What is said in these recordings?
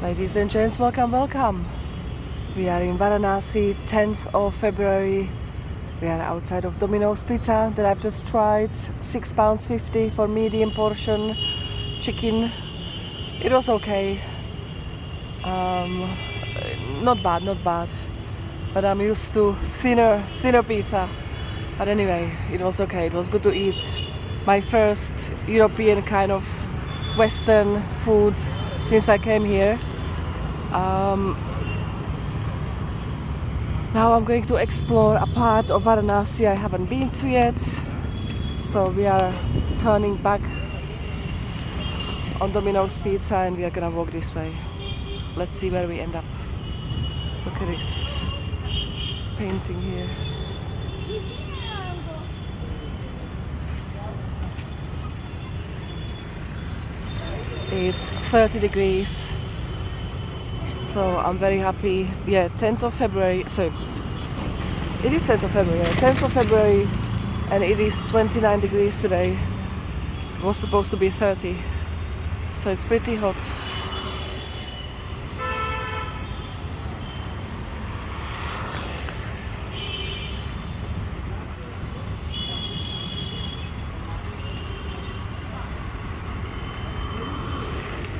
Ladies and gents, welcome, welcome. We are in Varanasi, 10th of February. We are outside of Domino's Pizza that I've just tried. £6.50 for medium portion chicken. It was okay. Not bad. But I'm used to thinner pizza. But anyway, it was okay. It was good to eat. My first European kind of Western food since I came here. Now I'm going to explore a part of Varanasi I haven't been to yet. So we are turning back on Domino's Pizza and we are gonna walk this way. Let's see where we end up. Look at this painting here. It's 30 degrees. So I'm very happy. Yeah, 10th of February. Sorry, it is 10th of February. 10th of February, and it is 29 degrees today. It was supposed to be 30, so it's pretty hot.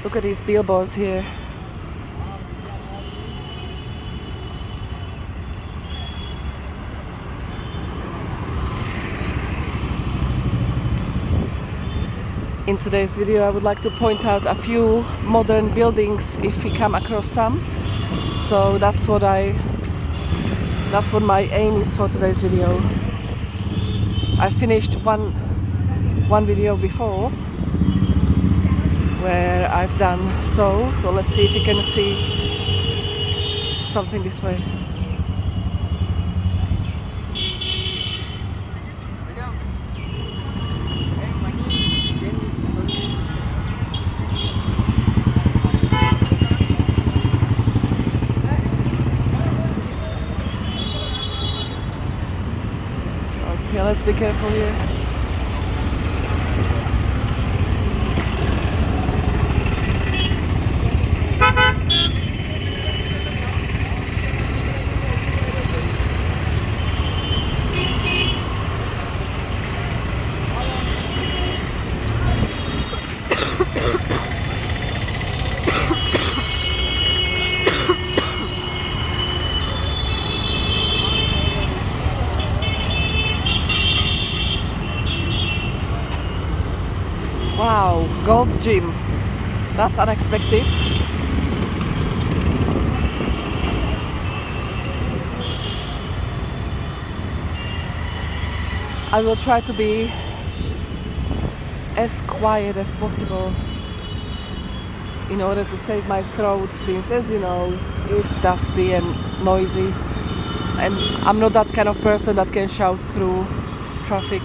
Look at these billboards here. In today's video I would like to point out a few modern buildings if we come across some. So that's what my aim is for today's video. I finished one video before where I've done so let's see if you can see something this way. Okay, let's be careful here. Wow, gold gym. That's unexpected. I will try to be as quiet as possible in order to save my throat, since, as you know, it's dusty and noisy, and I'm not that kind of person that can shout through traffic.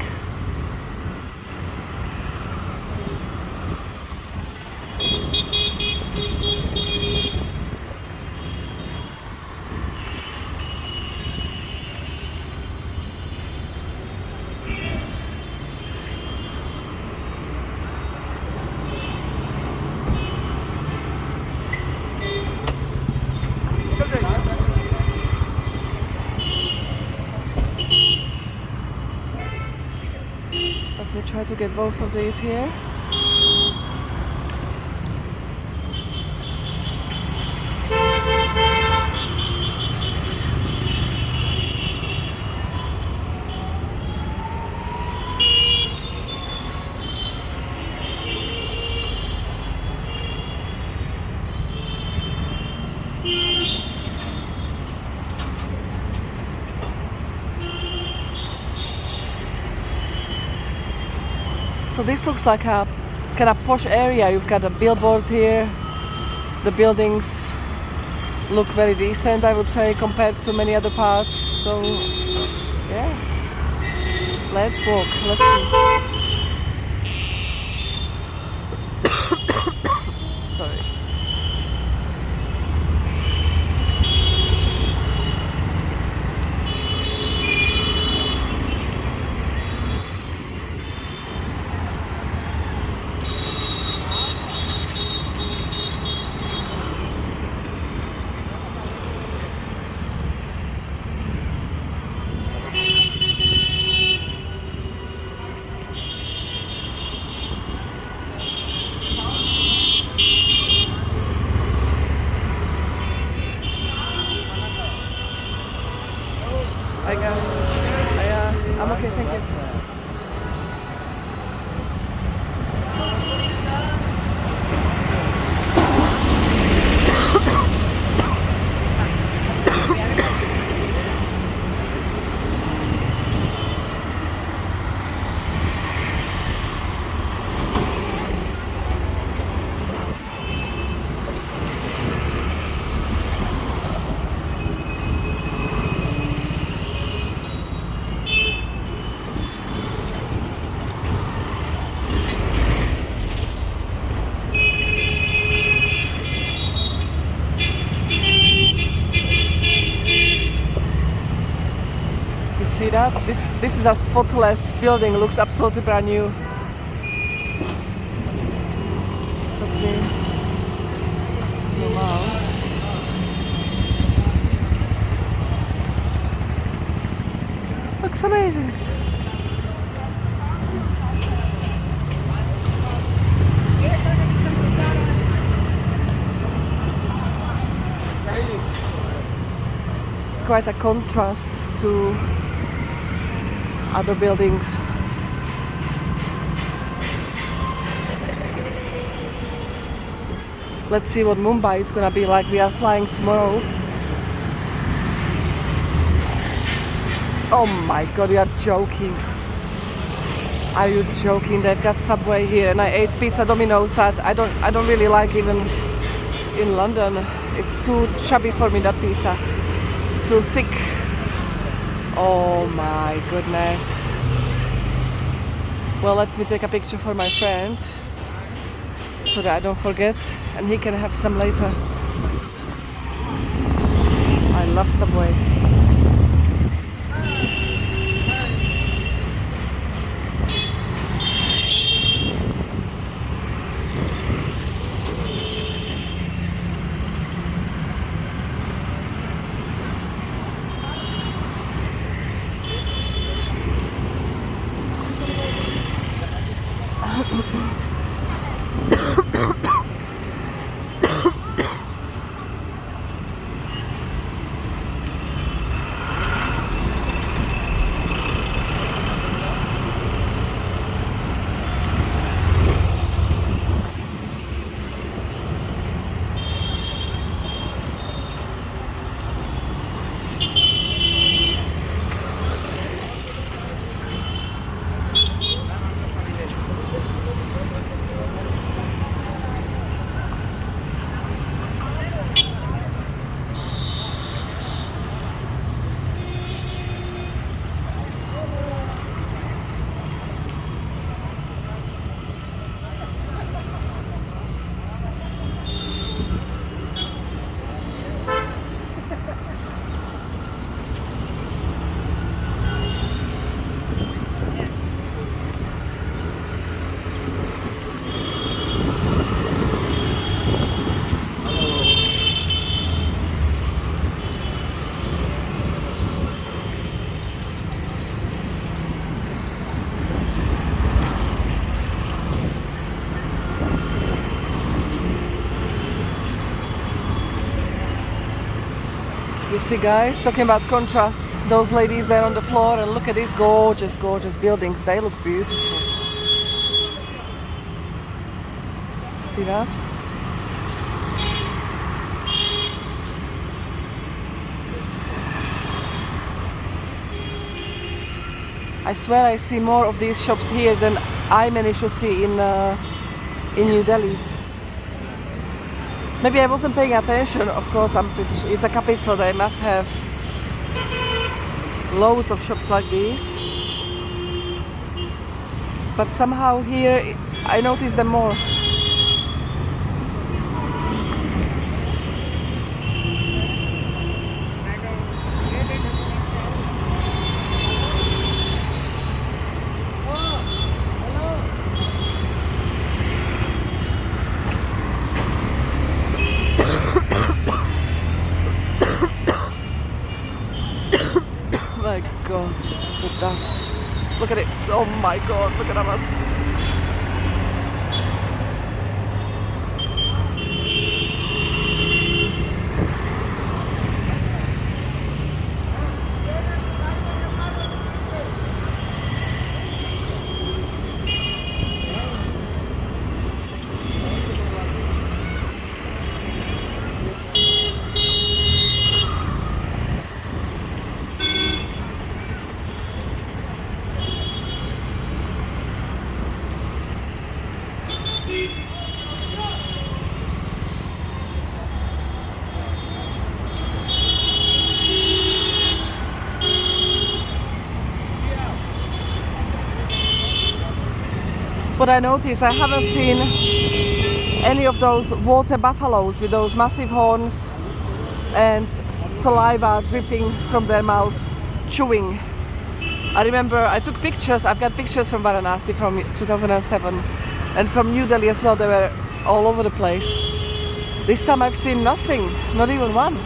Let me try to get both of these here. So this looks like a kind of posh area. You've got the billboards here. The buildings look very decent, I would say, compared to many other parts. So yeah, let's walk. Let's see. Sorry. that? This is a spotless building. Looks absolutely brand new. Let me zoom out. Looks amazing. It's quite a contrast to other buildings. Let's see what Mumbai is gonna be like. We are flying tomorrow. Oh my god, you are joking. Are you joking? They've got Subway here and I ate pizza Domino's that I don't really like even in London. It's too chubby for me, that pizza. Too thick. Oh my goodness. Well, let me take a picture for my friend so that I don't forget and he can have some later. I love Subway. You see, guys, talking about contrast, those ladies there on the floor, and look at these gorgeous, gorgeous buildings. They look beautiful. See that? I swear I see more of these shops here than I managed to see in New Delhi. Maybe I wasn't paying attention. Of course, I'm pretty sure it's a capital. They must have loads of shops like these. But somehow here I notice them more. My god, the dust. Look at it. Oh my god, look at us. What I noticed, I haven't seen any of those water buffaloes with those massive horns and saliva dripping from their mouth, chewing. I remember I took pictures. I've got pictures from Varanasi from 2007 and from New Delhi as well. They were all over the place. This time I've seen nothing, not even one.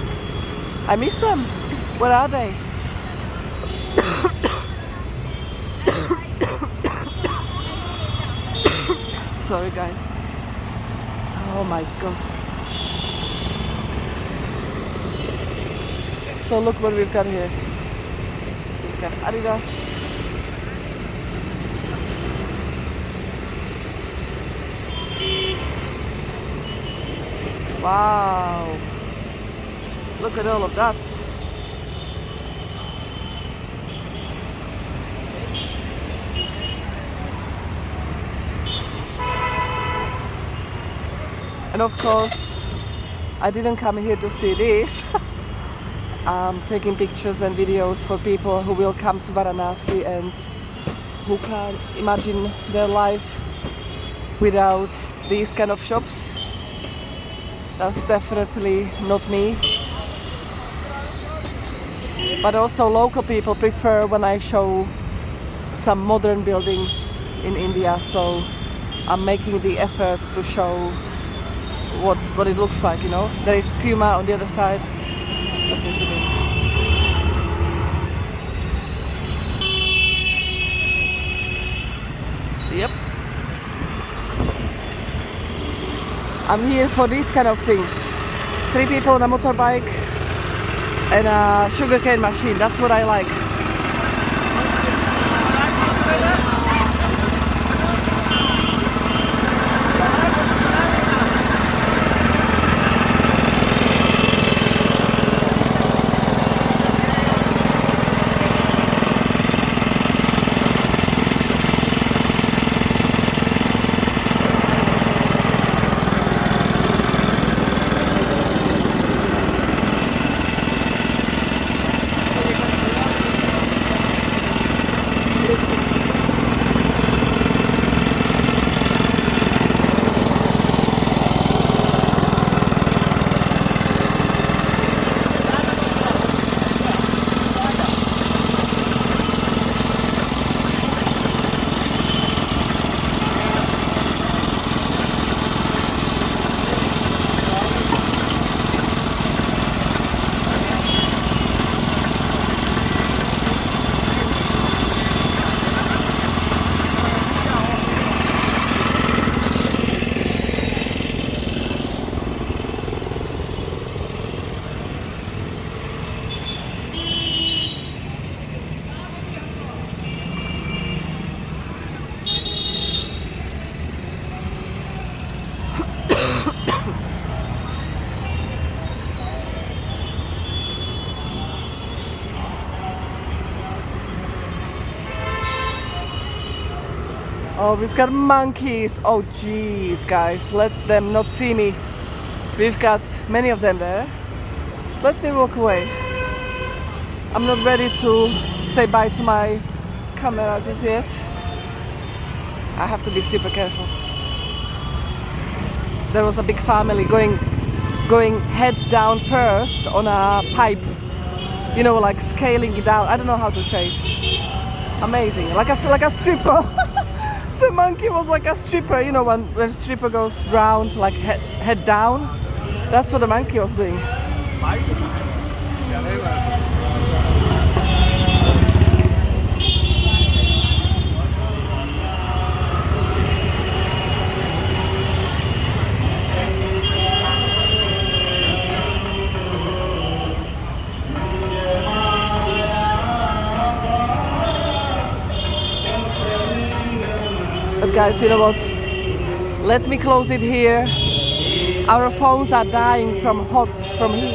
I miss them. Where are they? Sorry guys. Oh my gosh. So look what we've got here. We've got Adidas. Wow. Look at all of that. And of course, I didn't come here to see this. I'm taking pictures and videos for people who will come to Varanasi and who can't imagine their life without these kind of shops. That's definitely not me. But also local people prefer when I show some modern buildings in India, so I'm making the effort to show what it looks like, you know. There is Puma on the other side. Let me zoom in. Yep. I'm here for these kind of things. 3 people on a motorbike and a sugarcane machine. That's what I like. Oh, we've got monkeys. Oh, jeez, guys, let them not see me. We've got many of them there. Let me walk away. I'm not ready to say bye to my camera just yet. I have to be super careful. There was a big family going head down first on a pipe. You know, like scaling it down. I don't know how to say it. Amazing, like a stripper. The monkey was like a stripper, you know, when a stripper goes round, like head down. That's what the monkey was doing. But guys, you know what? Let me close it here. Our phones are dying from heat.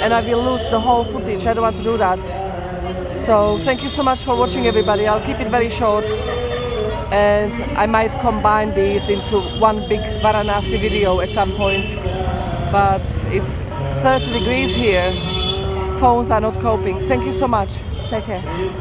And I will lose the whole footage. I don't want to do that. So thank you so much for watching, everybody. I'll keep it very short. And I might combine these into one big Varanasi video at some point. But it's 30 degrees here. Phones are not coping. Thank you so much. Take care.